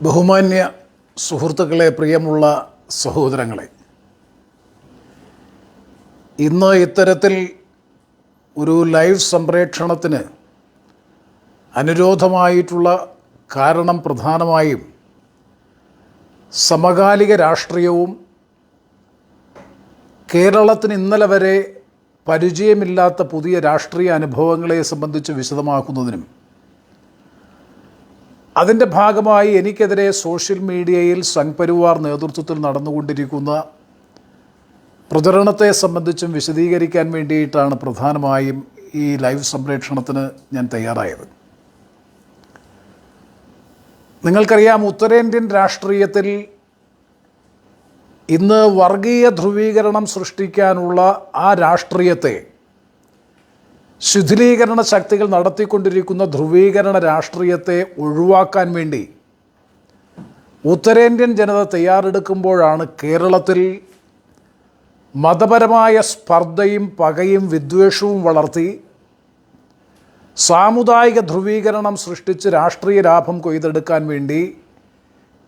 ബഹുമാന്യ സുഹൃത്തുക്കളെ, പ്രിയമുള്ള സഹോദരങ്ങളെ, ഇന്ന് ഇത്തരത്തിൽ ഒരു ലൈവ് സംപ്രേക്ഷണത്തിന് അനുരോധമായിട്ടുള്ള കാരണം പ്രധാനമായും സമകാലിക രാഷ്ട്രീയവും കേരളത്തിന് ഇന്നലെ വരെ പരിചയമില്ലാത്ത പുതിയ രാഷ്ട്രീയ അനുഭവങ്ങളെ സംബന്ധിച്ച് വിശദമാക്കുന്നതിനും അതിൻ്റെ ഭാഗമായി എനിക്കെതിരെ സോഷ്യൽ മീഡിയയിൽ സംഘ് പരിവാർ നേതൃത്വത്തിൽ നടന്നുകൊണ്ടിരിക്കുന്ന പ്രചരണത്തെ സംബന്ധിച്ചും വിശദീകരിക്കാൻ വേണ്ടിയിട്ടാണ് പ്രധാനമായും ഈ ലൈവ് സംപ്രേക്ഷണത്തിന് ഞാൻ തയ്യാറായത്. നിങ്ങൾക്കറിയാം, ഉത്തരേന്ത്യൻ രാഷ്ട്രീയത്തിൽ ഇന്ന് വർഗീയ ധ്രുവീകരണം സൃഷ്ടിക്കാനുള്ള ആ രാഷ്ട്രീയത്തെ ശിഥിലീകരണ ശക്തികൾ നടത്തിക്കൊണ്ടിരിക്കുന്ന ധ്രുവീകരണ രാഷ്ട്രീയത്തെ ഒഴിവാക്കാൻ വേണ്ടി ഉത്തരേന്ത്യൻ ജനത തയ്യാറെടുക്കുമ്പോഴാണ് കേരളത്തിൽ മതപരമായ സ്പർദ്ധയും പകയും വിദ്വേഷവും വളർത്തി സാമുദായിക ധ്രുവീകരണം സൃഷ്ടിച്ച് രാഷ്ട്രീയ ലാഭം കൊയ്തെടുക്കാൻ വേണ്ടി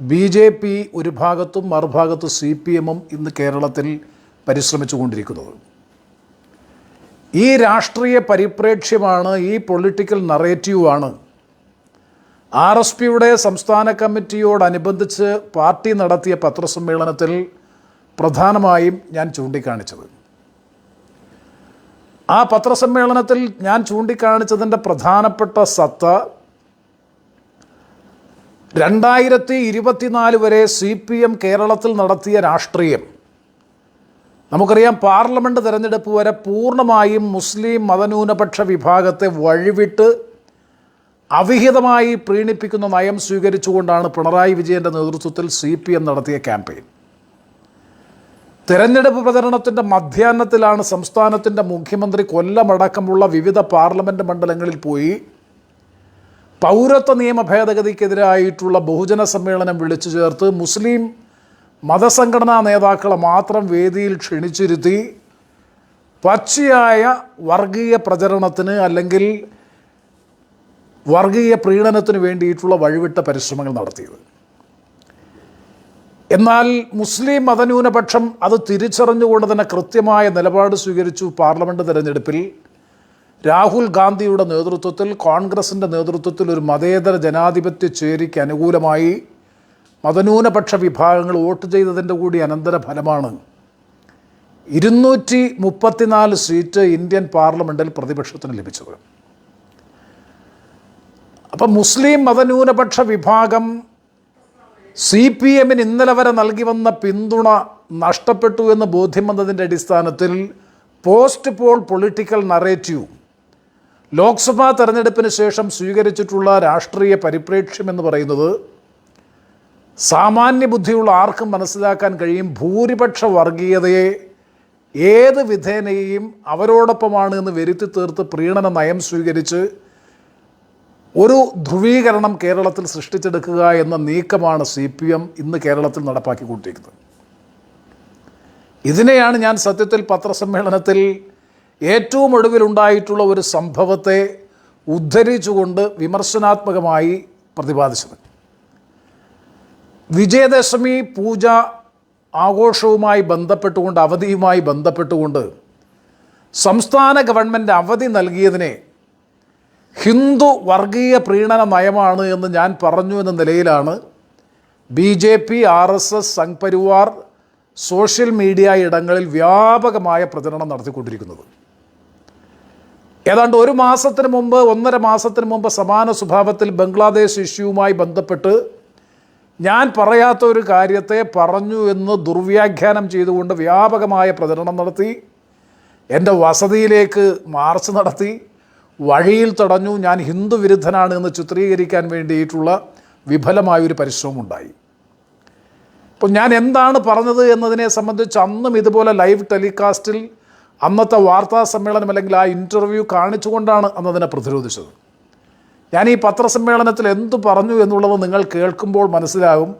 BJP ഒരു ഭാഗത്തും മറുഭാഗത്ത് CPM ഇന്ന് കേരളത്തിൽ പരിശ്രമിച്ചു കൊണ്ടിരിക്കുന്നത്. ഈ രാഷ്ട്രീയ പരിപ്രേക്ഷ്യമാണ്, ഈ പൊളിറ്റിക്കൽ നറേറ്റീവാണ് RSPയുടെ സംസ്ഥാന കമ്മിറ്റിയോടനുബന്ധിച്ച് പാർട്ടി നടത്തിയ പത്രസമ്മേളനത്തിൽ പ്രധാനമായും ഞാൻ ചൂണ്ടിക്കാണിച്ചത്. ആ പത്രസമ്മേളനത്തിൽ ഞാൻ ചൂണ്ടിക്കാണിച്ചതിൻ്റെ പ്രധാനപ്പെട്ട സത്ത 2024 വരെ CPM കേരളത്തിൽ നടത്തിയ രാഷ്ട്രീയം, നമുക്കറിയാം, പാർലമെൻറ്റ് തിരഞ്ഞെടുപ്പ് വരെ പൂർണ്ണമായും മുസ്ലിം മതന്യൂനപക്ഷ വിഭാഗത്തെ വഴിവിട്ട് അവിഹിതമായി പ്രീണിപ്പിക്കുന്ന നയം സ്വീകരിച്ചുകൊണ്ടാണ് പിണറായി വിജയൻ്റെ നേതൃത്വത്തിൽ CPM നടത്തിയ ക്യാമ്പയിൻ. തെരഞ്ഞെടുപ്പ് പ്രചരണത്തിൻ്റെ മധ്യാഹ്നത്തിലാണ് സംസ്ഥാനത്തിൻ്റെ മുഖ്യമന്ത്രി കൊല്ലമടക്കമുള്ള വിവിധ പാർലമെൻറ്റ് മണ്ഡലങ്ങളിൽ പോയി പൗരത്വ നിയമ ഭേദഗതിക്കെതിരായിട്ടുള്ള ബഹുജന സമ്മേളനം വിളിച്ചു ചേർത്ത് മുസ്ലിം മതസംഘടനാ നേതാക്കളെ മാത്രം വേദിയിൽ ക്ഷണിച്ചിരുത്തി പച്ചയായ വർഗീയ പ്രചരണത്തിന് അല്ലെങ്കിൽ വർഗീയ പ്രീണനത്തിന് വേണ്ടിയിട്ടുള്ള വഴിവിട്ട പരിശ്രമങ്ങൾ നടത്തിയത്. എന്നാൽ മുസ്ലിം മതന്യൂനപക്ഷം അത് തിരിച്ചറിഞ്ഞുകൊണ്ട് തന്നെ കൃത്യമായ നിലപാട് സ്വീകരിച്ചു. പാർലമെൻറ്റ് തെരഞ്ഞെടുപ്പിൽ രാഹുൽ ഗാന്ധിയുടെ നേതൃത്വത്തിൽ, കോൺഗ്രസിൻ്റെ നേതൃത്വത്തിൽ ഒരു മതേതര ജനാധിപത്യ ചേരിക്ക് അനുകൂലമായി മതന്യൂനപക്ഷ വിഭാഗങ്ങൾ വോട്ട് ചെയ്തതിൻ്റെ കൂടി അനന്തര ഫലമാണ് 234 സീറ്റ് ഇന്ത്യൻ പാർലമെൻറ്റിൽ പ്രതിപക്ഷത്തിന് ലഭിച്ചത്. അപ്പം മുസ്ലിം മതന്യൂനപക്ഷ വിഭാഗം CPM ഇന്നലെ വരെ നൽകി വന്ന പിന്തുണ നഷ്ടപ്പെട്ടു എന്ന് ബോധ്യം വന്നതിൻ്റെ അടിസ്ഥാനത്തിൽ post poll political narrative, Lok Sabha തെരഞ്ഞെടുപ്പിന് ശേഷം സ്വീകരിച്ചിട്ടുള്ള രാഷ്ട്രീയ പരിപ്രേക്ഷ്യം എന്ന് പറയുന്നത് സാമാന്യ ബുദ്ധിയുള്ള ആർക്കും മനസ്സിലാക്കാൻ കഴിയും. ഭൂരിപക്ഷ വർഗീയതയെ ഏത് വിധേനയും അവരോടൊപ്പമാണ് എന്ന് വരുത്തി തീർത്ത് പ്രീണന നയം സ്വീകരിച്ച് ഒരു ധ്രുവീകരണം കേരളത്തിൽ സൃഷ്ടിച്ചെടുക്കുക എന്ന നീക്കമാണ് CPM ഇന്ന് കേരളത്തിൽ നടപ്പാക്കിക്കൊണ്ടിരിക്കുന്നത്. ഇതിനെയാണ് ഞാൻ സത്യത്തിൽ പത്രസമ്മേളനത്തിൽ ഏറ്റവും ഒടുവിലുണ്ടായിട്ടുള്ള ഒരു സംഭവത്തെ ഉദ്ധരിച്ചുകൊണ്ട് വിമർശനാത്മകമായി പ്രതിപാദിച്ചത്. വിജയദശമി പൂജ ആഘോഷവുമായി ബന്ധപ്പെട്ടുകൊണ്ട്, അവധിയുമായി ബന്ധപ്പെട്ടുകൊണ്ട് സംസ്ഥാന ഗവൺമെൻറ് അവധി നൽകിയതിനെ ഹിന്ദു വർഗീയ പ്രീണന നയമാണ് എന്ന് ഞാൻ പറഞ്ഞു എന്ന നിലയിലാണ് BJP, RSS, Sangh Parivar social media ഇടങ്ങളിൽ വ്യാപകമായ പ്രചരണം നടത്തിക്കൊണ്ടിരിക്കുന്നത്. ഏതാണ്ട് 1 മാസത്തിന് മുമ്പ്, 1.5 മാസത്തിന് മുമ്പ് സമാന സ്വഭാവത്തിൽ ബംഗ്ലാദേശ് ഇഷ്യൂവുമായി ബന്ധപ്പെട്ട് ഞാൻ പറയാത്ത ഒരു കാര്യത്തെ പറഞ്ഞു എന്ന് ദുർവ്യാഖ്യാനം ചെയ്തുകൊണ്ട് വ്യാപകമായ പ്രചരണം നടത്തി. എൻ്റെ വസതിയിലേക്ക് മാർച്ച് നടത്തി, വഴിയിൽ തടഞ്ഞു. ഞാൻ ഹിന്ദു വിരുദ്ധനാണ് എന്ന് ചിത്രീകരിക്കാൻ വേണ്ടിയിട്ടുള്ള വിഫലമായൊരു പരിശ്രമമുണ്ടായി. അപ്പോൾ ഞാൻ എന്താണ് പറഞ്ഞത് എന്നതിനെ സംബന്ധിച്ച് അന്നും ഇതുപോലെ ലൈവ് ടെലികാസ്റ്റിൽ അന്നത്തെ വാർത്താ സമ്മേളനം അല്ലെങ്കിൽ ആ ഇൻ്റർവ്യൂ കാണിച്ചുകൊണ്ടാണ് അന്നതിനെ പ്രതിരോധിച്ചത്. ഞാൻ ഈ പത്രസമ്മേളനത്തിൽ എന്തു പറഞ്ഞു എന്നുള്ളത് നിങ്ങൾ കേൾക്കുമ്പോൾ മനസ്സിലാകും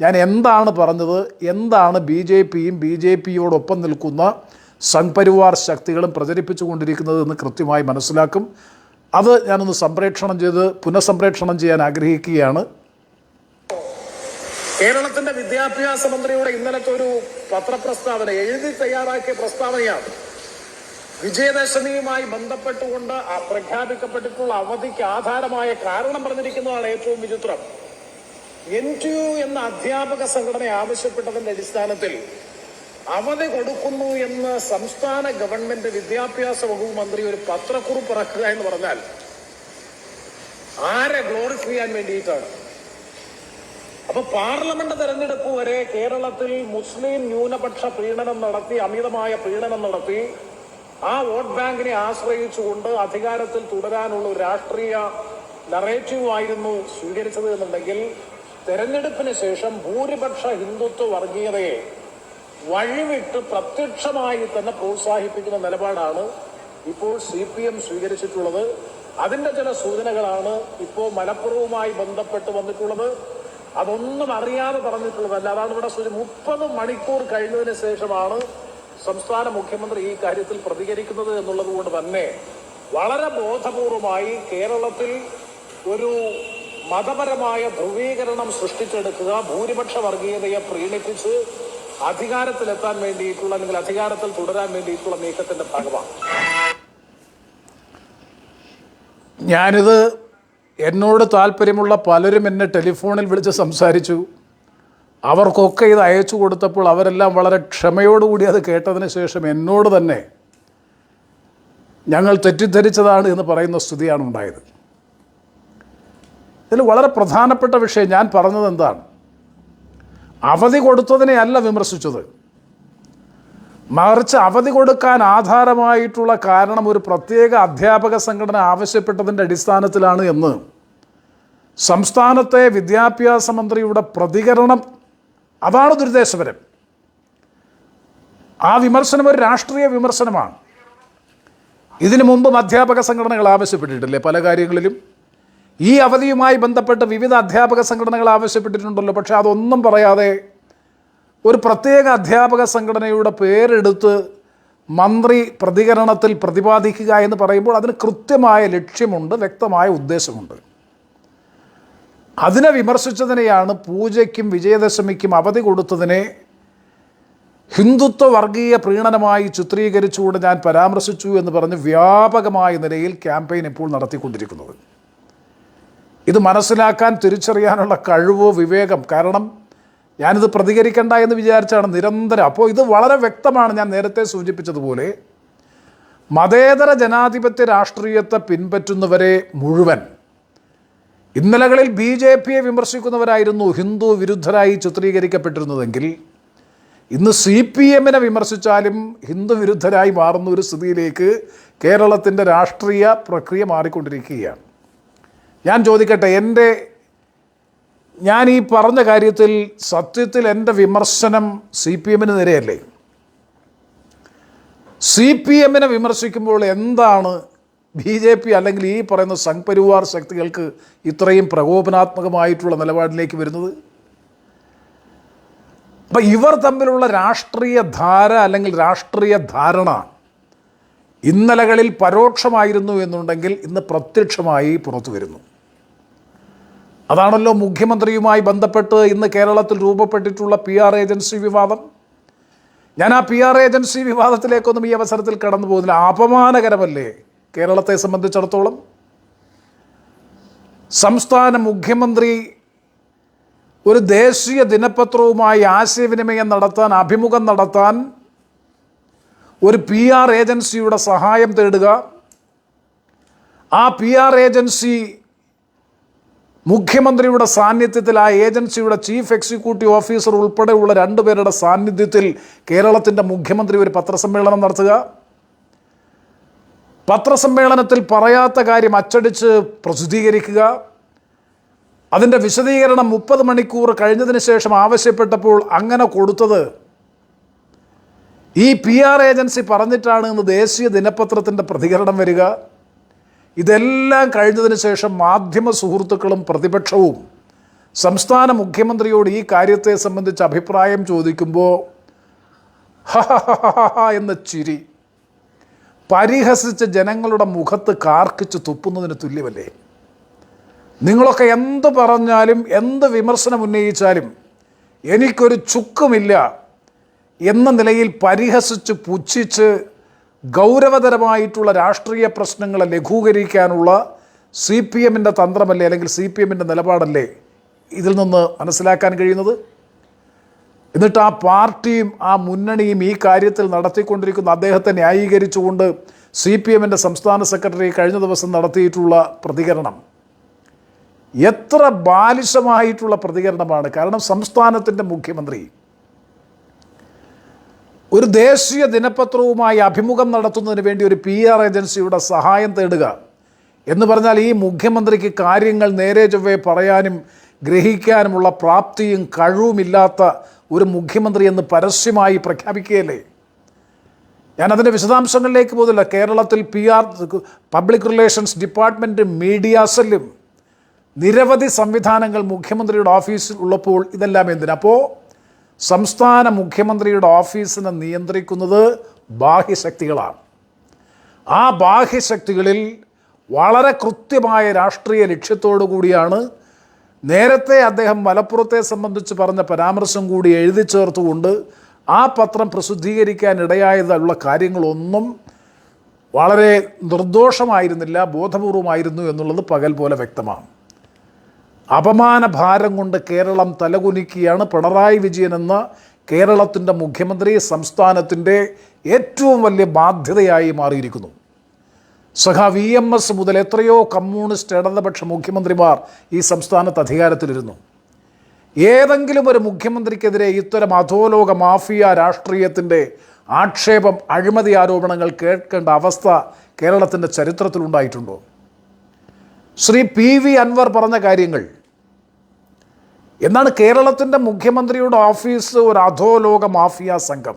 ഞാൻ എന്താണ് പറഞ്ഞത്, എന്താണ് BJPയും BJPയോടൊപ്പം നിൽക്കുന്ന സംഘ് പരിവാർ ശക്തികളും പ്രചരിപ്പിച്ചു കൊണ്ടിരിക്കുന്നത് എന്ന് കൃത്യമായി മനസ്സിലാക്കും. അത് ഞാനൊന്ന് പുനഃസംപ്രേക്ഷണം ചെയ്യാൻ ആഗ്രഹിക്കുകയാണ്. കേരളത്തിന്റെ വിദ്യാഭ്യാസ മന്ത്രിയുടെ ഇന്നലത്തെ ഒരു പത്രപ്രസ്താവന എഴുതി തയ്യാറാക്കിയ പ്രസ്താവനയാണ്. വിജയദശമിയുമായി ബന്ധപ്പെട്ടുകൊണ്ട് പ്രഖ്യാപിക്കപ്പെട്ടിട്ടുള്ള അവധിക്ക് ആധാരമായ കാരണം പറഞ്ഞിരിക്കുന്നതാണ് ഏറ്റവും വിചിത്രം. NTU എന്ന അധ്യാപക സംഘടന ആവശ്യപ്പെട്ടതിന്റെ അടിസ്ഥാനത്തിൽ അവധി കൊടുക്കുന്നു എന്ന് സംസ്ഥാന ഗവൺമെന്റ് വിദ്യാഭ്യാസ വകുപ്പ് മന്ത്രി ഒരു പത്രക്കുറിപ്പ് ഇറക്കുക എന്ന് പറഞ്ഞാൽ ആരെ ഗ്ലോറിഫൈ ചെയ്യാൻ വേണ്ടിയിട്ടാണ്? അപ്പൊ പാർലമെന്റ് തെരഞ്ഞെടുപ്പ് വരെ കേരളത്തിൽ മുസ്ലിം ന്യൂനപക്ഷ പീഡനം നടത്തി, അമിതമായ പീഡനം നടത്തി, ആ വോട്ട് ബാങ്കിനെ ആശ്രയിച്ചുകൊണ്ട് അധികാരത്തിൽ തുടരാനുള്ള ഒരു രാഷ്ട്രീയ നറേറ്റീവ് ആയിരുന്നു സ്വീകരിച്ചത് എന്നുണ്ടെങ്കിൽ തെരഞ്ഞെടുപ്പിന് ശേഷം ഭൂരിപക്ഷ ഹിന്ദുത്വ വർഗീയതയെ വഴിവിട്ട് പ്രത്യക്ഷമായി തന്നെ പ്രോത്സാഹിപ്പിക്കുന്ന നിലപാടാണ് ഇപ്പോൾ CPM സ്വീകരിച്ചിട്ടുള്ളത്. അതിന്റെ ചില സൂചനകളാണ് ഇപ്പോൾ മലപ്പുറവുമായി ബന്ധപ്പെട്ട് വന്നിട്ടുള്ളത്. അതൊന്നും അറിയാതെ പറഞ്ഞിട്ടുള്ളതല്ല. അതാണ് ഇവിടെ 30 മണിക്കൂർ കഴിഞ്ഞതിന് ശേഷമാണ് സംസ്ഥാന മുഖ്യമന്ത്രി ഈ കാര്യത്തിൽ പ്രതികരിക്കുന്നത് എന്നുള്ളത് കൊണ്ട് തന്നെ വളരെ ബോധപൂർവമായി കേരളത്തിൽ ഒരു മതപരമായ ധ്രുവീകരണം സൃഷ്ടിച്ചെടുക്കുക, ഭൂരിപക്ഷ വർഗീയതയെ പ്രീണിപ്പിച്ച് അധികാരത്തിലെത്താൻ വേണ്ടിയിട്ടുള്ള അല്ലെങ്കിൽ അധികാരത്തിൽ തുടരാൻ വേണ്ടിയിട്ടുള്ള നീക്കത്തിന്റെ ഭാഗമാണ്. ഞാനിത് എന്നോട് താല്പര്യമുള്ള പലരും എന്നെ ടെലിഫോണിൽ വിളിച്ച് സംസാരിച്ചു. അവർക്കൊക്കെ ഇത് അയച്ചു കൊടുത്തപ്പോൾ അവരെല്ലാം വളരെ ക്ഷമയോടുകൂടി അത് കേട്ടതിന് ശേഷം എന്നോട് തന്നെ ഞങ്ങൾ തെറ്റിദ്ധരിച്ചതാണ് എന്ന് പറയുന്ന സ്ഥിതിയാണ് ഉണ്ടായത്. ഇതിൽ വളരെ പ്രധാനപ്പെട്ട വിഷയം ഞാൻ പറഞ്ഞത് എന്താണ്? അവധി കൊടുത്തതിനെ അല്ല വിമർശിച്ചത്, മറിച്ച് അവധി കൊടുക്കാൻ ആധാരമായിട്ടുള്ള കാരണം ഒരു പ്രത്യേക അധ്യാപക സംഘടന ആവശ്യപ്പെട്ടതിൻ്റെ അടിസ്ഥാനത്തിലാണ് എന്ന് സംസ്ഥാനത്തെ വിദ്യാഭ്യാസ മന്ത്രിയുടെ പ്രതികരണം, അതാണ് ദുരുദ്ദേശപരം. ആ വിമർശനം ഒരു രാഷ്ട്രീയ വിമർശനമാണ്. ഇതിനു മുമ്പും അധ്യാപക സംഘടനകൾ ആവശ്യപ്പെട്ടിട്ടില്ലേ പല കാര്യങ്ങളിലും? ഈ അവധിയുമായി ബന്ധപ്പെട്ട് വിവിധ അധ്യാപക സംഘടനകൾ ആവശ്യപ്പെട്ടിട്ടുണ്ടല്ലോ. പക്ഷേ അതൊന്നും പറയാതെ ഒരു പ്രത്യേക അധ്യാപക സംഘടനയുടെ പേരെടുത്ത് മന്ത്രി പ്രതികരണത്തിൽ പ്രതിപാദിക്കുക എന്ന് പറയുമ്പോൾ അതിന് കൃത്യമായ ലക്ഷ്യമുണ്ട്, വ്യക്തമായ ഉദ്ദേശമുണ്ട്. അതിനെ വിമർശിച്ചതിനെയാണ് പൂജയ്ക്കും വിജയദശമിക്കും അവധി കൊടുത്തതിനെ ഹിന്ദുത്വ വർഗീയ പ്രീണനമായി ചിത്രീകരിച്ചുകൊണ്ട് ഞാൻ പരാമർശിച്ചു എന്ന് പറഞ്ഞ് വ്യാപകമായ നിലയിൽ ക്യാമ്പയിൻ ഇപ്പോൾ നടത്തിക്കൊണ്ടിരിക്കുന്നത്. ഇത് മനസ്സിലാക്കാൻ, തിരിച്ചറിയാനുള്ള കഴിവ്, വിവേകം, കാരണം ഞാനിത് പ്രതികരിക്കണ്ട എന്ന് വിചാരിച്ചാണ് നിരന്തരം. അപ്പോൾ ഇത് വളരെ വ്യക്തമാണ്. ഞാൻ നേരത്തെ സൂചിപ്പിച്ചതുപോലെ മതേതര ജനാധിപത്യ രാഷ്ട്രീയത്തെ പിൻപറ്റുന്നവരെ മുഴുവൻ ഇന്നലകളിൽ BJPയെ വിമർശിക്കുന്നവരായിരുന്നു ഹിന്ദു വിരുദ്ധരായി ചിത്രീകരിക്കപ്പെട്ടിരുന്നതെങ്കിൽ ഇന്ന് CPMനെ വിമർശിച്ചാലും ഹിന്ദു വിരുദ്ധരായി മാറുന്ന ഒരു സ്ഥിതിയിലേക്ക് കേരളത്തിൻ്റെ രാഷ്ട്രീയ പ്രക്രിയ മാറിക്കൊണ്ടിരിക്കുകയാണ്. ഞാൻ ചോദിക്കട്ടെ, ഞാൻ ഈ പറഞ്ഞ കാര്യത്തിൽ സത്യത്തിൽ എൻ്റെ വിമർശനം CPMന് നേരെയല്ലേ? CPMനെ വിമർശിക്കുമ്പോൾ എന്താണ് BJP അല്ലെങ്കിൽ ഈ പറയുന്ന സംഘ് പരിവാർ ശക്തികൾക്ക് ഇത്രയും പ്രകോപനാത്മകമായിട്ടുള്ള നിലപാടിലേക്ക് വരുന്നത്? അപ്പം ഇവർ തമ്മിലുള്ള രാഷ്ട്രീയ ധാര അല്ലെങ്കിൽ രാഷ്ട്രീയ ധാരണ ഇന്നലകളിൽ പരോക്ഷമായിരുന്നു എന്നുണ്ടെങ്കിൽ ഇന്ന് പ്രത്യക്ഷമായി പുറത്തു വരുന്നു. അതാണല്ലോ മുഖ്യമന്ത്രിയുമായി ബന്ധപ്പെട്ട് ഇന്ന് കേരളത്തിൽ രൂപപ്പെട്ടിട്ടുള്ള PR ഏജൻസി വിവാദം. ഞാൻ ആ PR ഏജൻസി വിവാദത്തിലേക്കൊന്നും ഈ അവസരത്തിൽ കടന്നു പോകുന്നില്ല. അപമാനകരമല്ലേ കേരളത്തെ സംബന്ധിച്ചിടത്തോളം? സംസ്ഥാന മുഖ്യമന്ത്രി ഒരു ദേശീയ ദിനപത്രവുമായി ആശയവിനിമയം നടത്താൻ, അഭിമുഖം നടത്താൻ ഒരു PR ഏജൻസിയുടെ സഹായം തേടുക, ആ PR ഏജൻസി മുഖ്യമന്ത്രിയുടെ സാന്നിധ്യത്തിൽ, ആ ഏജൻസിയുടെ ചീഫ് എക്സിക്യൂട്ടീവ് ഓഫീസർ ഉൾപ്പെടെയുള്ള 2 പേരുടെ സാന്നിധ്യത്തിൽ കേരളത്തിൻ്റെ മുഖ്യമന്ത്രി ഒരു പത്രസമ്മേളനം നടത്തുക, പത്രസമ്മേളനത്തിൽ പറയാത്ത കാര്യം അച്ചടിച്ച് പ്രസിദ്ധീകരിക്കുക, അതിൻ്റെ വിശദീകരണം 30 മണിക്കൂർ കഴിഞ്ഞതിന് ശേഷം ആവശ്യപ്പെട്ടപ്പോൾ അങ്ങനെ കൊടുത്തത് ഈ PR ഏജൻസി പറഞ്ഞിട്ടാണ് എന്ന് ദേശീയ ദിനപത്രത്തിൻ്റെ പ്രതികരണം വരിക. ഇതെല്ലാം കഴിഞ്ഞതിന് ശേഷം മാധ്യമ സുഹൃത്തുക്കളും പ്രതിപക്ഷവും സംസ്ഥാന മുഖ്യമന്ത്രിയോട് ഈ കാര്യത്തെ സംബന്ധിച്ച് അഭിപ്രായം ചോദിക്കുമ്പോൾ എന്ന ചിരി പരിഹസിച്ച് ജനങ്ങളുടെ മുഖത്ത് കാർക്കിച്ച് തുപ്പുന്നതിന് തുല്യമല്ലേ? നിങ്ങളൊക്കെ എന്ത് പറഞ്ഞാലും, എന്ത് വിമർശനം ഉന്നയിച്ചാലും എനിക്കൊരു ചുക്കുമില്ല എന്ന നിലയിൽ പരിഹസിച്ച് പുച്ഛിച്ച് ഗൗരവതരമായിട്ടുള്ള രാഷ്ട്രീയ പ്രശ്നങ്ങളെ ലഘൂകരിക്കാനുള്ള സി പി എമ്മിൻ്റെ തന്ത്രമല്ലേ, അല്ലെങ്കിൽ സി പി എമ്മിൻ്റെ നിലപാടല്ലേ ഇതിൽ നിന്ന് മനസ്സിലാക്കാൻ കഴിയുന്നത്? എന്നിട്ട് ആ പാർട്ടിയും ആ മുന്നണിയും ഈ കാര്യത്തിൽ നടത്തിക്കൊണ്ടിരിക്കുന്ന അദ്ദേഹത്തെ ന്യായീകരിച്ചുകൊണ്ട് സി പി എമ്മിൻ്റെ സംസ്ഥാന സെക്രട്ടറി കഴിഞ്ഞ ദിവസം നടത്തിയിട്ടുള്ള പ്രതികരണം എത്ര ബാലിശമായിട്ടുള്ള പ്രതികരണമാണ്. കാരണം സംസ്ഥാനത്തിൻ്റെ മുഖ്യമന്ത്രി ഒരു ദേശീയ ദിനപത്രവുമായി അഭിമുഖം നടത്തുന്നതിന് വേണ്ടി ഒരു PR ഏജൻസിയുടെ സഹായം തേടുക എന്ന് പറഞ്ഞാൽ ഈ മുഖ്യമന്ത്രിക്ക് കാര്യങ്ങൾ നേരെ ചൊവ്വേ പറയാനും ഗ്രഹിക്കാനുമുള്ള പ്രാപ്തിയും കഴിവുമില്ലാത്ത ഒരു മുഖ്യമന്ത്രി എന്ന് പരസ്യമായി പ്രഖ്യാപിക്കുകയല്ലേ. ഞാനതിൻ്റെ വിശദാംശങ്ങളിലേക്ക് പോകുന്നില്ല. കേരളത്തിൽ PR public relations department media സെല്ലും നിരവധി സംവിധാനങ്ങൾ മുഖ്യമന്ത്രിയുടെ ഓഫീസിൽ ഉള്ളപ്പോൾ ഇതെല്ലാം എന്തിനാ? അപ്പോൾ സംസ്ഥാന മുഖ്യമന്ത്രിയുടെ ഓഫീസിനെ നിയന്ത്രിക്കുന്നത് ബാഹ്യശക്തികളാണ്. ആ ബാഹ്യശക്തികളിൽ വളരെ കൃത്യമായ രാഷ്ട്രീയ ലക്ഷ്യത്തോടു കൂടിയാണ് നേരത്തെ അദ്ദേഹം മലപ്പുറത്തെ സംബന്ധിച്ച് പറഞ്ഞ പരാമർശം കൂടി എഴുതി ചേർത്തുകൊണ്ട് ആ പത്രം പ്രസിദ്ധീകരിക്കാൻ ഇടയായതുള്ള കാര്യങ്ങളൊന്നും വളരെ നിർദോഷമായിരുന്നില്ല, ബോധപൂർവമായിരുന്നു എന്നുള്ളത് പകൽ പോലെ വ്യക്തമാണ്. അപമാന ഭാരം കൊണ്ട് കേരളം തലകുനിക്കുകയാണ്. പിണറായി വിജയൻ എന്ന കേരളത്തിൻ്റെ മുഖ്യമന്ത്രി സംസ്ഥാനത്തിൻ്റെ ഏറ്റവും വലിയ ബാധ്യതയായി മാറിയിരിക്കുന്നു. VMS മുതൽ എത്രയോ കമ്മ്യൂണിസ്റ്റ് ഇടതുപക്ഷ മുഖ്യമന്ത്രിമാർ ഈ സംസ്ഥാനത്ത് അധികാരത്തിലിരുന്നു. ഏതെങ്കിലും ഒരു മുഖ്യമന്ത്രിക്കെതിരെ ഇത്തരം അധോലോക മാഫിയ രാഷ്ട്രീയത്തിൻ്റെ ആക്ഷേപം, അഴിമതി ആരോപണങ്ങൾ കേൾക്കേണ്ട അവസ്ഥ കേരളത്തിൻ്റെ ചരിത്രത്തിലുണ്ടായിട്ടുണ്ടോ? ശ്രീ PV അൻവർ പറഞ്ഞ കാര്യങ്ങൾ എന്നാണ്. കേരളത്തിൻ്റെ മുഖ്യമന്ത്രിയുടെ ഓഫീസ് ഒരു അധോലോക മാഫിയ സംഘം,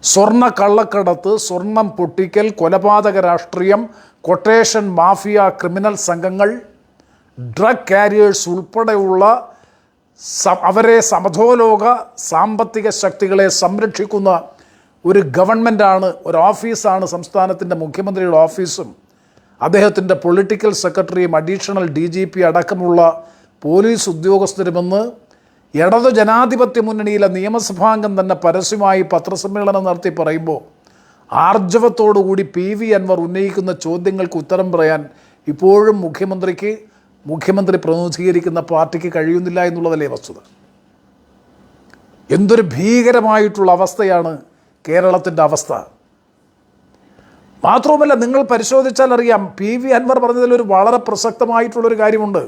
സ്വർണ്ണ കള്ളക്കടത്ത്, സ്വർണം പൊട്ടിക്കൽ, കൊലപാതക രാഷ്ട്രീയം, കൊട്ടേഷൻ മാഫിയ ക്രിമിനൽ സംഘങ്ങൾ, ഡ്രഗ് കാരിയേഴ്സ് ഉൾപ്പെടെയുള്ള അവരെ സമധോലോക സാമ്പത്തിക ശക്തികളെ സംരക്ഷിക്കുന്ന ഒരു ഗവൺമെൻറ്റാണ്, ഒരു ഓഫീസാണ് സംസ്ഥാനത്തിൻ്റെ മുഖ്യമന്ത്രിയുടെ ഓഫീസും അദ്ദേഹത്തിൻ്റെ പൊളിറ്റിക്കൽ സെക്രട്ടറിയും അഡീഷണൽ DGP അടക്കമുള്ള പോലീസ് ഉദ്യോഗസ്ഥരുമെന്ന് ഇടതു ജനാധിപത്യ മുന്നണിയിലെ നിയമസഭാംഗം തന്നെ പരസ്യമായി പത്രസമ്മേളനം നടത്തി പറയുമ്പോൾ ആർജവത്തോടുകൂടി PV അൻവർ ഉന്നയിക്കുന്ന ചോദ്യങ്ങൾക്ക് ഉത്തരം പറയാൻ ഇപ്പോഴും മുഖ്യമന്ത്രി പ്രതിനിധീകരിക്കുന്ന പാർട്ടിക്ക് കഴിയുന്നില്ല എന്നുള്ളതല്ലേ വസ്തുത. എന്തൊരു ഭീകരമായിട്ടുള്ള അവസ്ഥയാണ് കേരളത്തിൻ്റെ അവസ്ഥ. മാത്രവുമല്ല, നിങ്ങൾ പരിശോധിച്ചാൽ അറിയാം, PV അൻവർ പറഞ്ഞതിലൊരു വളരെ പ്രസക്തമായിട്ടുള്ളൊരു കാര്യമുണ്ട്.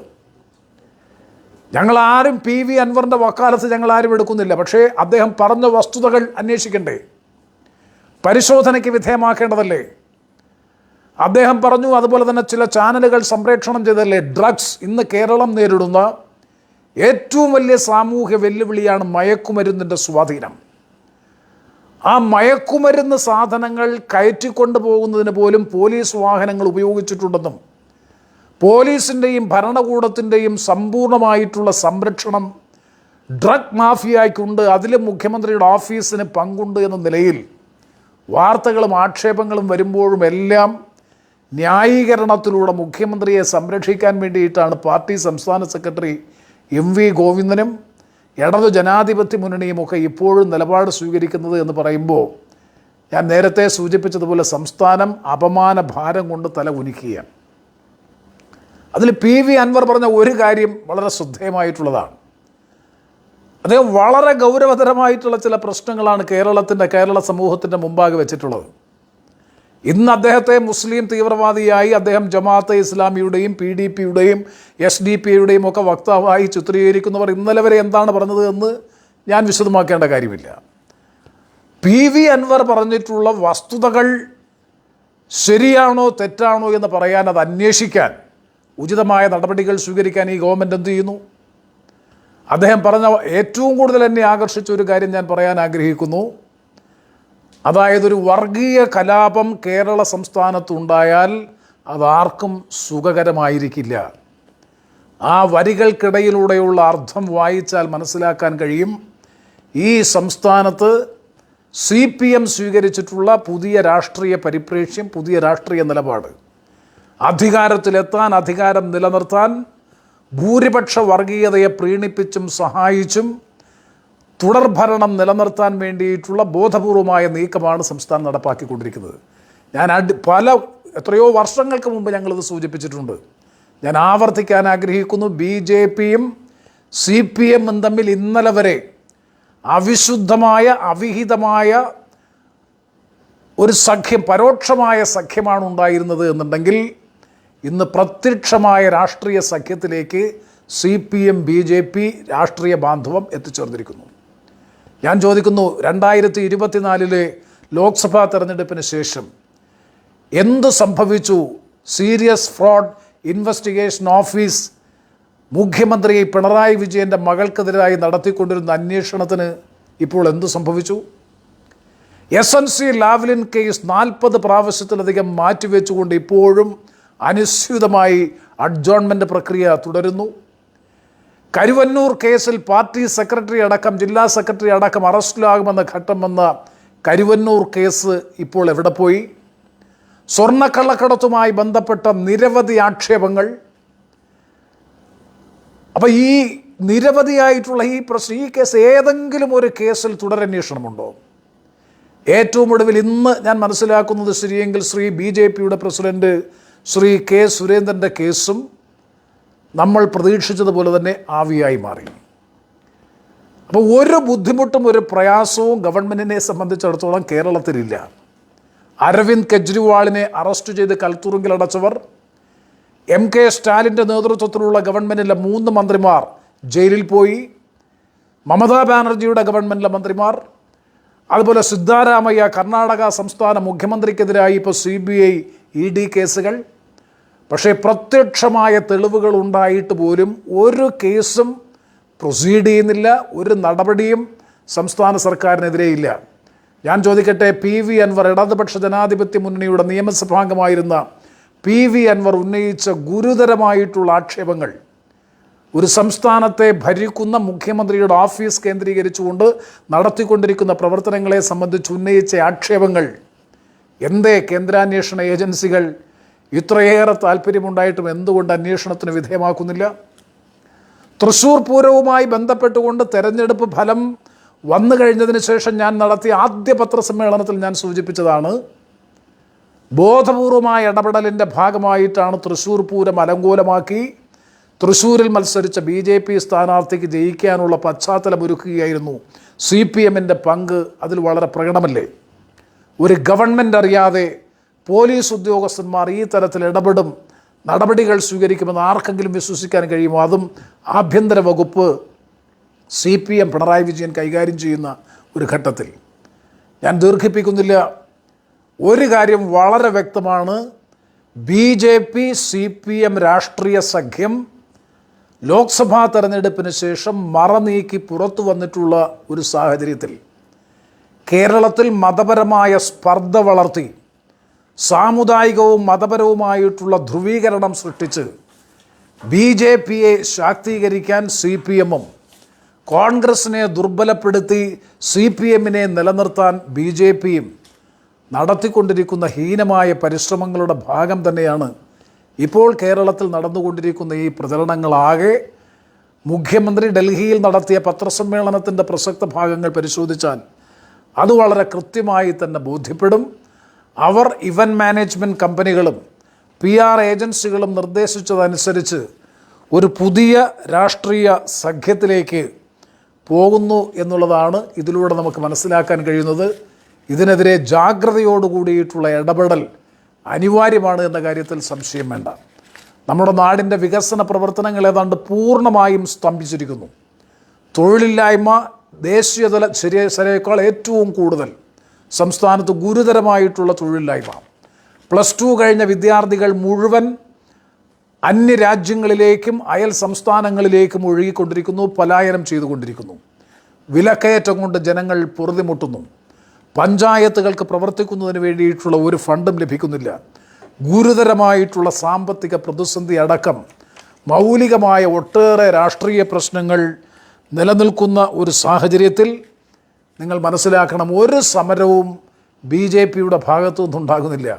ഞങ്ങളാരും PV അൻവറിൻ്റെ വക്കാലത്ത് ഞങ്ങളാരും എടുക്കുന്നില്ല. പക്ഷേ അദ്ദേഹം പറഞ്ഞ വസ്തുതകൾ അന്വേഷിക്കണ്ടേ, പരിശോധനയ്ക്ക് വിധേയമാക്കേണ്ടതല്ലേ? അദ്ദേഹം പറഞ്ഞു, അതുപോലെ തന്നെ ചില ചാനലുകൾ സംപ്രേഷണം ചെയ്തതല്ലേ, ഡ്രഗ്സ് ഇന്ന് കേരളം നേരിടുന്ന ഏറ്റവും വലിയ സാമൂഹ്യ വെല്ലുവിളിയാണ് മയക്കുമരുന്നിൻ്റെ സ്വാധീനം. ആ മയക്കുമരുന്ന് സാധനങ്ങൾ കയറ്റിക്കൊണ്ടു പോകുന്നതിന് പോലും പോലീസ് വാഹനങ്ങൾ ഉപയോഗിച്ചിട്ടുണ്ടെന്നും പോലീസിൻ്റെയും ഭരണകൂടത്തിൻ്റെയും സമ്പൂർണ്ണമായിട്ടുള്ള സംരക്ഷണം ഡ്രഗ് മാഫിയയ്ക്കുണ്ട്, അതിലും മുഖ്യമന്ത്രിയുടെ ഓഫീസിന് പങ്കുണ്ട് എന്ന നിലയിൽ വാർത്തകളും ആക്ഷേപങ്ങളും വരുമ്പോഴും എല്ലാം ന്യായീകരണത്തിലൂടെ മുഖ്യമന്ത്രിയെ സംരക്ഷിക്കാൻ വേണ്ടിയിട്ടാണ് പാർട്ടി സംസ്ഥാന സെക്രട്ടറി MV ഗോവിന്ദനും ഇടതു ജനാധിപത്യ മുന്നണിയുമൊക്കെ ഇപ്പോഴും നിലപാട് സ്വീകരിക്കുന്നത് എന്ന് പറയുമ്പോൾ ഞാൻ നേരത്തെ സൂചിപ്പിച്ചതുപോലെ സംസ്ഥാനം അപമാന ഭാരം കൊണ്ട് തല കുനിക്കുകയാണ്. അതിൽ PV അൻവർ പറഞ്ഞ ഒരു കാര്യം വളരെ ശ്രദ്ധേയമായിട്ടുള്ളതാണ്. അദ്ദേഹം വളരെ ഗൗരവതരമായിട്ടുള്ള ചില പ്രശ്നങ്ങളാണ് കേരള സമൂഹത്തിൻ്റെ മുമ്പാകെ വെച്ചിട്ടുള്ളത്. ഇന്ന് അദ്ദേഹത്തെ മുസ്ലിം തീവ്രവാദിയായി അദ്ദേഹം ജമാഅത്തെ ഇസ്ലാമിയുടെയും PDPയുടെയും SDPയുടെയും ഒക്കെ വക്താവായി ചിത്രീകരിക്കുന്നവർ ഇന്നലെ വരെ എന്താണ് പറഞ്ഞത് എന്ന് ഞാൻ വിശദമാക്കേണ്ട കാര്യമില്ല. PV അൻവർ പറഞ്ഞിട്ടുള്ള വസ്തുതകൾ ശരിയാണോ തെറ്റാണോ എന്ന് പറയാൻ, അത് അന്വേഷിക്കാൻ, ഉചിതമായ നടപടികൾ സ്വീകരിക്കാൻ ഈ ഗവൺമെൻറ് എന്ത് ചെയ്യുന്നു? അദ്ദേഹം പറഞ്ഞ ഏറ്റവും കൂടുതൽ എന്നെ ആകർഷിച്ച ഒരു കാര്യം ഞാൻ പറയാൻ ആഗ്രഹിക്കുന്നു. അതായത്, ഒരു വർഗീയ കലാപം കേരള സംസ്ഥാനത്തുണ്ടായാൽ അതാർക്കും സുഖകരമായിരിക്കില്ല. ആ വരികൾക്കിടയിലൂടെയുള്ള അർത്ഥം വായിച്ചാൽ മനസ്സിലാക്കാൻ കഴിയും, ഈ സംസ്ഥാനത്ത് CPM സ്വീകരിച്ചിട്ടുള്ള പുതിയ രാഷ്ട്രീയ പരിപ്രേക്ഷ്യം, പുതിയ രാഷ്ട്രീയ നിലപാട്, അധികാരം നിലനിർത്താൻ ഭൂരിപക്ഷ വർഗീയതയെ പ്രീണിപ്പിച്ചും സഹായിച്ചും തുടർഭരണം നിലനിർത്താൻ വേണ്ടിയിട്ടുള്ള ബോധപൂർവമായ നീക്കമാണ് സംസ്ഥാനം നടപ്പാക്കിക്കൊണ്ടിരിക്കുന്നത്. ഞാൻ എത്രയോ വർഷങ്ങൾക്ക് മുമ്പ് ഞങ്ങളിത് സൂചിപ്പിച്ചിട്ടുണ്ട്. ഞാൻ ആവർത്തിക്കാൻ ആഗ്രഹിക്കുന്നു, BJPയും CPMും തമ്മിൽ ഇന്നലെ വരെ അവിശുദ്ധമായ അവിഹിതമായ ഒരു സഖ്യം, പരോക്ഷമായ സഖ്യമാണ് ഉണ്ടായിരുന്നത് എന്നുണ്ടെങ്കിൽ ഇന്ന് പ്രത്യക്ഷമായ രാഷ്ട്രീയ സഖ്യത്തിലേക്ക് CPM BJP രാഷ്ട്രീയ ബാന്ധവം എത്തിച്ചേർന്നിരിക്കുന്നു. ഞാൻ ചോദിക്കുന്നു, 2024 ലോക്സഭാ തെരഞ്ഞെടുപ്പിന് ശേഷം എന്ത് സംഭവിച്ചു? സീരിയസ് ഫ്രോഡ് ഇൻവെസ്റ്റിഗേഷൻ ഓഫീസ് മുഖ്യമന്ത്രി പിണറായി വിജയൻ്റെ മകൾക്കെതിരായി നടത്തിക്കൊണ്ടിരുന്ന അന്വേഷണത്തിന് ഇപ്പോൾ എന്ത് സംഭവിച്ചു? SNC ലാവ്ലിൻ കേസ് 40 പ്രാവശ്യത്തിലധികം മാറ്റിവെച്ചുകൊണ്ട് ഇപ്പോഴും അനിശ്ചിതമായി അഡ്ജോൺമെൻ്റ് പ്രക്രിയ തുടരുന്നു. കരുവന്നൂർ കേസിൽ പാർട്ടി സെക്രട്ടറി അടക്കം, ജില്ലാ സെക്രട്ടറി അടക്കം അറസ്റ്റിലാകുമെന്ന ഘട്ടം വന്ന കരുവന്നൂർ കേസ് ഇപ്പോൾ എവിടെ പോയി? സ്വർണ്ണക്കള്ളക്കടത്തുമായി ബന്ധപ്പെട്ട നിരവധി ആക്ഷേപങ്ങൾ. അപ്പോൾ ഈ നിരവധിയായിട്ടുള്ള ഈ കേസ് ഏതെങ്കിലും ഒരു കേസിൽ തുടരന്വേഷണമുണ്ടോ? ഏറ്റവും ഒടുവിൽ ഇന്ന് ഞാൻ മനസ്സിലാക്കുന്നത് ശരിയെങ്കിൽ BJPയുടെ പ്രസിഡന്റ് K. സുരേന്ദ്രൻ്റെ കേസും നമ്മൾ പ്രതീക്ഷിച്ചതുപോലെ തന്നെ ആവിയായി മാറി. അപ്പോൾ ഒരു ബുദ്ധിമുട്ടും ഒരു പ്രയാസവും ഗവൺമെൻറ്റിനെ സംബന്ധിച്ചിടത്തോളം കേരളത്തിലില്ല. അരവിന്ദ് കെജ്രിവാളിനെ അറസ്റ്റ് ചെയ്ത് കൽത്തുറുങ്കിലടച്ചവർ, MK സ്റ്റാലിൻ്റെ നേതൃത്വത്തിലുള്ള ഗവൺമെൻറ്റിലെ 3 മന്ത്രിമാർ ജയിലിൽ പോയി, മമതാ ബാനർജിയുടെ ഗവൺമെൻറ്റിലെ മന്ത്രിമാർ, അതുപോലെ സിദ്ധാരാമയ്യ കർണാടക സംസ്ഥാന മുഖ്യമന്ത്രിക്കെതിരായി ഇപ്പോൾ CBI ED കേസുകൾ. പക്ഷേ പ്രത്യക്ഷമായ തെളിവുകൾ ഉണ്ടായിട്ട് പോലും ഒരു കേസും പ്രൊസീഡ് ചെയ്യുന്നില്ല, ഒരു നടപടിയും സംസ്ഥാന സർക്കാരിനെതിരെ ഇല്ല. ഞാൻ ചോദിക്കട്ടെ, PV അൻവർ, ഇടതുപക്ഷ ജനാധിപത്യ മുന്നണിയുടെ നിയമസഭാംഗമായിരുന്ന PV അൻവർ ഉന്നയിച്ച ഗുരുതരമായിട്ടുള്ള ആക്ഷേപങ്ങൾ, ഒരു സംസ്ഥാനത്തെ ഭരിക്കുന്ന മുഖ്യമന്ത്രിയുടെ ഓഫീസ് കേന്ദ്രീകരിച്ചുകൊണ്ട് നടത്തിക്കൊണ്ടിരിക്കുന്ന പ്രവർത്തനങ്ങളെ സംബന്ധിച്ച് ഉന്നയിച്ച ആക്ഷേപങ്ങൾ എന്തേ കേന്ദ്രാന്വേഷണ ഏജൻസികൾ ഇത്രയേറെ താല്പര്യമുണ്ടായിട്ടും എന്തുകൊണ്ട് അന്വേഷണത്തിന് വിധേയമാക്കുന്നില്ല? തൃശ്ശൂർ പൂരവുമായി ബന്ധപ്പെട്ടുകൊണ്ട് തെരഞ്ഞെടുപ്പ് ഫലം വന്നു കഴിഞ്ഞതിന് ശേഷം ഞാൻ നടത്തിയ ആദ്യ പത്രസമ്മേളനത്തിൽ ഞാൻ സൂചിപ്പിച്ചതാണ്, ബോധപൂർവമായ ഇടപെടലിൻ്റെ ഭാഗമായിട്ടാണ് തൃശ്ശൂർ പൂരം അലങ്കോലമാക്കി തൃശ്ശൂരിൽ മത്സരിച്ച BJP സ്ഥാനാർത്ഥിക്ക് ജയിക്കാനുള്ള പശ്ചാത്തലമൊരുക്കുകയായിരുന്നു. CPMൻ്റെ പങ്ക് അതിൽ വളരെ പ്രകടമല്ലേ? ഒരു ഗവൺമെൻറ് അറിയാതെ പോലീസ് ഉദ്യോഗസ്ഥന്മാർ ഈ തരത്തിൽ ഇടപെടും, നടപടികൾ സ്വീകരിക്കുമെന്ന് ആർക്കെങ്കിലും വിശ്വസിക്കാൻ കഴിയുമോ? അതും ആഭ്യന്തര വകുപ്പ് CPM പിണറായി വിജയൻ കൈകാര്യം ചെയ്യുന്ന ഒരു ഘട്ടത്തിൽ. ഞാൻ ദീർഘിപ്പിക്കുന്നില്ല, ഒരു കാര്യം വളരെ വ്യക്തമാണ്, BJP CPM രാഷ്ട്രീയ സഖ്യം ലോക്സഭാ തെരഞ്ഞെടുപ്പിന് ശേഷം മറനീക്കി പുറത്തു വന്നിട്ടുള്ള ഒരു സാഹചര്യത്തിൽ കേരളത്തിൽ മതപരമായ സ്പർദ്ധ വളർത്തി സാമുദായികവും മതപരവുമായിട്ടുള്ള ധ്രുവീകരണം സൃഷ്ടിച്ച് BJPയെ ശാക്തീകരിക്കാൻ CPMും കോൺഗ്രസിനെ ദുർബലപ്പെടുത്തി CPMനെ നിലനിർത്താൻ BJPയും നടത്തിക്കൊണ്ടിരിക്കുന്ന ഹീനമായ പരിശ്രമങ്ങളുടെ ഭാഗം തന്നെയാണ് ഇപ്പോൾ കേരളത്തിൽ നടന്നുകൊണ്ടിരിക്കുന്ന ഈ പ്രചരണങ്ങളാകെ. മുഖ്യമന്ത്രി ഡൽഹിയിൽ നടത്തിയ പത്രസമ്മേളനത്തിൻ്റെ പ്രസക്ത ഭാഗങ്ങൾ പരിശോധിച്ചാൽ അത് വളരെ കൃത്യമായി തന്നെ ബോധ്യപ്പെടും. അവർ ഇവൻറ്റ് മാനേജ്മെൻറ്റ് കമ്പനികളും PR ഏജൻസികളും നിർദ്ദേശിച്ചതനുസരിച്ച് ഒരു പുതിയ രാഷ്ട്രീയ സഖ്യത്തിലേക്ക് പോകുന്നു എന്നുള്ളതാണ് ഇതിലൂടെ നമുക്ക് മനസ്സിലാക്കാൻ കഴിയുന്നത്. ഇതിനെതിരെ ജാഗ്രതയോടുകൂടിയിട്ടുള്ള ഇടപെടൽ അനിവാര്യമാണ് എന്ന കാര്യത്തിൽ സംശയം വേണ്ട. നമ്മുടെ നാടിൻ്റെ വികസന പ്രവർത്തനങ്ങൾ ഏതാണ്ട് പൂർണ്ണമായും സ്തംഭിച്ചിരിക്കുന്നു. തൊഴിലില്ലായ്മ ദേശീയതല ശരാശരിയേക്കാൾ ഏറ്റവും കൂടുതൽ സംസ്ഥാനത്ത് ഗുരുതരമായിട്ടുള്ള തൊഴിലില്ലായ്മ. +2 കഴിഞ്ഞ വിദ്യാർത്ഥികൾ മുഴുവൻ അന്യരാജ്യങ്ങളിലേക്കും അയൽ സംസ്ഥാനങ്ങളിലേക്കും ഒഴുകിക്കൊണ്ടിരിക്കുന്നു, പലായനം ചെയ്തുകൊണ്ടിരിക്കുന്നു. വിലക്കയറ്റം കൊണ്ട് ജനങ്ങൾ പൊറുതിമുട്ടുന്നു. പഞ്ചായത്തുകൾക്ക് പ്രവർത്തിക്കുന്നതിന് വേണ്ടിയിട്ടുള്ള ഒരു ഫണ്ടും ലഭിക്കുന്നില്ല. ഗുരുതരമായിട്ടുള്ള സാമ്പത്തിക പ്രതിസന്ധി അടക്കം മൗലികമായ ഒട്ടേറെ രാഷ്ട്രീയ പ്രശ്നങ്ങൾ നിലനിൽക്കുന്ന ഒരു സാഹചര്യത്തിൽ നിങ്ങൾ മനസ്സിലാക്കണം, ഒരു സമരവും BJPയുടെ ഭാഗത്തു നിന്നുണ്ടാകുന്നില്ല,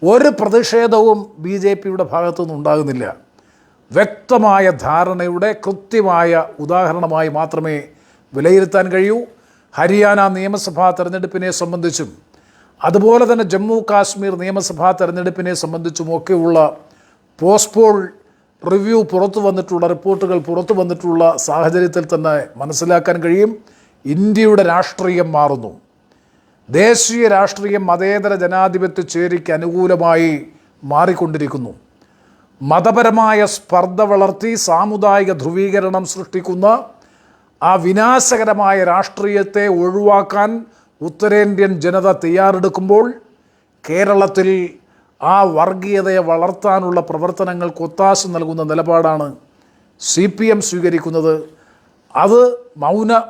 ഒരു പ്രതിഷേധവും BJPയുടെ ഭാഗത്തു നിന്നുണ്ടാകുന്നില്ല. വ്യക്തമായ ധാരണയുടെ കൃത്യമായ ഉദാഹരണമായി മാത്രമേ വിലയിരുത്താൻ കഴിയൂ. ഹരിയാന നിയമസഭാ തെരഞ്ഞെടുപ്പിനെ സംബന്ധിച്ചും അതുപോലെ തന്നെ ജമ്മു കാശ്മീർ നിയമസഭാ തെരഞ്ഞെടുപ്പിനെ സംബന്ധിച്ചുമൊക്കെയുള്ള പോസ്റ്റ്പോൾ റിവ്യൂ റിപ്പോർട്ടുകൾ പുറത്തു വന്നിട്ടുള്ള സാഹചര്യത്തിൽ തന്നെ മനസ്സിലാക്കാൻ കഴിയും ഇന്ത്യയുടെ രാഷ്ട്രീയം മാറുന്നു. ദേശീയ രാഷ്ട്രീയം മതേതര ജനാധിപത്യ ചേരിക്ക് അനുകൂലമായി മാറിക്കൊണ്ടിരിക്കുന്നു. മതപരമായ സ്പർദ്ധ വളർത്തി സാമുദായിക ധ്രുവീകരണം സൃഷ്ടിക്കുന്ന ആ വിനാശകരമായ രാഷ്ട്രീയത്തെ ഒഴിവാക്കാൻ ഉത്തരേന്ത്യൻ ജനത തയ്യാറെടുക്കുമ്പോൾ കേരളത്തിൽ ആ വർഗീയതയെ വളർത്താനുള്ള പ്രവർത്തനങ്ങൾക്ക് ഒത്താശ നൽകുന്ന നിലപാടാണ് CPM സ്വീകരിക്കുന്നത്. അത്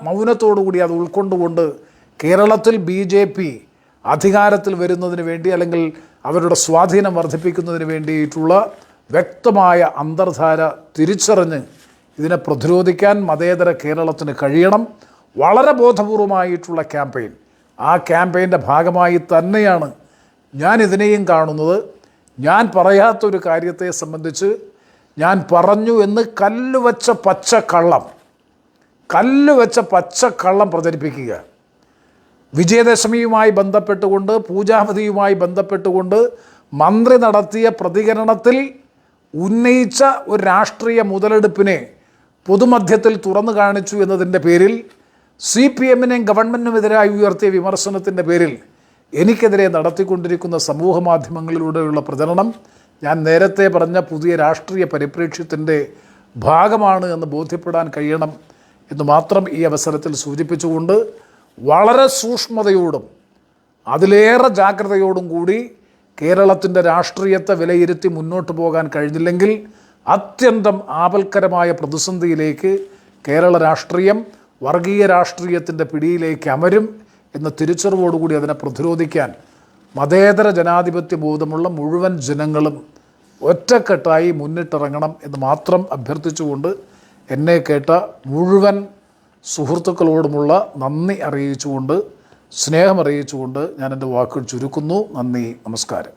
മൗനത്തോടുകൂടി അത് ഉൾക്കൊണ്ടുകൊണ്ട് കേരളത്തിൽ BJP അധികാരത്തിൽ വരുന്നതിന് വേണ്ടി അല്ലെങ്കിൽ അവരുടെ സ്വാധീനം വർദ്ധിപ്പിക്കുന്നതിന് വേണ്ടിയിട്ടുള്ള വ്യക്തമായ അന്തർധാര തിരിച്ചറിഞ്ഞ് ഇതിനെ പ്രതിരോധിക്കാൻ മതേതര കേരളത്തിന് കഴിയണം. വളരെ ബോധപൂർവമായിട്ടുള്ള ക്യാമ്പയിൻ, ആ ക്യാമ്പയിൻ്റെ ഭാഗമായി തന്നെയാണ് ഞാൻ ഇതിനെയും കാണുന്നത്. ഞാൻ പറയാത്തൊരു കാര്യത്തെ സംബന്ധിച്ച് ഞാൻ പറഞ്ഞു എന്ന് കല്ലുവെച്ച പച്ചക്കള്ളം പ്രചരിപ്പിക്കുക, വിജയദശമിയുമായി ബന്ധപ്പെട്ടുകൊണ്ട് പൂജാവതിയുമായി ബന്ധപ്പെട്ടുകൊണ്ട് മന്ത്രി നടത്തിയ പ്രതികരണത്തിൽ ഉന്നയിച്ച ഒരു രാഷ്ട്രീയ മുതലെടുപ്പിനെ പൊതുമധ്യത്തിൽ തുറന്നു കാണിച്ചു എന്നതിൻ്റെ പേരിൽ CPMനെയും ഗവൺമെൻറ്റിനുമെതിരായി ഉയർത്തിയ വിമർശനത്തിൻ്റെ പേരിൽ എനിക്കെതിരെ നടത്തിക്കൊണ്ടിരിക്കുന്ന സമൂഹ മാധ്യമങ്ങളിലൂടെയുള്ള പ്രചരണം ഞാൻ നേരത്തെ പറഞ്ഞ പുതിയ രാഷ്ട്രീയ പരിപ്രേക്ഷ്യത്തിൻ്റെ ഭാഗമാണ് എന്ന് ബോധ്യപ്പെടാൻ കഴിയണം എന്ന് മാത്രം ഈ അവസരത്തിൽ സൂചിപ്പിച്ചുകൊണ്ട് വളരെ സൂക്ഷ്മതയോടും അതിലേറെ ജാഗ്രതയോടും കൂടി കേരളത്തിൻ്റെ രാഷ്ട്രീയത്തെ വിലയിരുത്തി മുന്നോട്ട് പോകാൻ കഴിഞ്ഞില്ലെങ്കിൽ അത്യന്തം ആപൽക്കരമായ പ്രതിസന്ധിയിലേക്ക് കേരള രാഷ്ട്രീയം വർഗീയ രാഷ്ട്രീയത്തിൻ്റെ പിടിയിലേക്ക് അമരും എന്ന തിരിച്ചറിവോടുകൂടി അതിനെ പ്രതിരോധിക്കാൻ മതേതര ജനാധിപത്യ ബോധമുള്ള മുഴുവൻ ജനങ്ങളും ഒറ്റക്കെട്ടായി മുന്നിട്ടിറങ്ങണം എന്ന് മാത്രം അഭ്യർത്ഥിച്ചുകൊണ്ട് എന്നെ കേട്ട മുഴുവൻ സുഹൃത്തുക്കളോടുമുള്ള നന്ദി അറിയിച്ചുകൊണ്ട് സ്നേഹം അറിയിച്ചുകൊണ്ട് ഞാൻ എൻ്റെ വാക്കുകൾ ചുരുക്കുന്നു. നന്ദി, നമസ്കാരം.